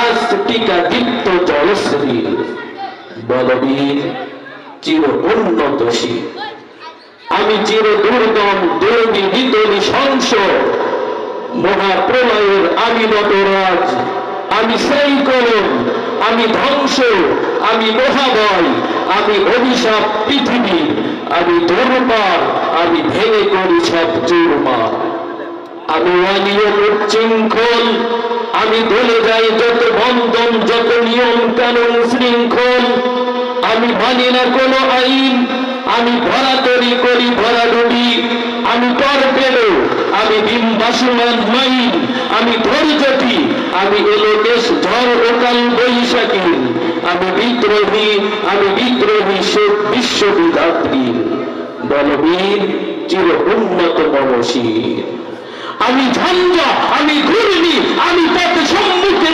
আজ টিকা দীপ্ত জলশ্রী বলবীর চির উন্নতশীল। আমি চির দুর্গম দুর্বি বিতলি সংস মহাপ্রলয়ের আমি নটরাজ, আমি সেই কলম, আমি ধ্বংস, আমি মহাবয়, আমি অভিশাপ পৃথিবী, আমি দুর্বার, আমি ভেঙে করি সব চুরমার। আমি অনিয়ম উচ্ছৃঙ্খল, আমি বলে যাই যত বন্ধন, যত নিয়ম কানুন শৃঙ্খল। আমি মানি না কোনো আইন, আমি ভরাতরি করি ভরাডুবি, আমি টর্পেডো, আমি বিম্বাসমান মাইন, আমি ধৈর্যটি, আমি এলোকেশ ঝড় ওকাল বৈশাখী, আমি বিদ্রোহী, আমি বিদ্রোহী বিশ্ববিধাত্রী বলবীর চির উন্নত মমশীর। আমি ঝঞ্ঝা, আমি ঘূর্ণি, আমি পথ সম্মুখে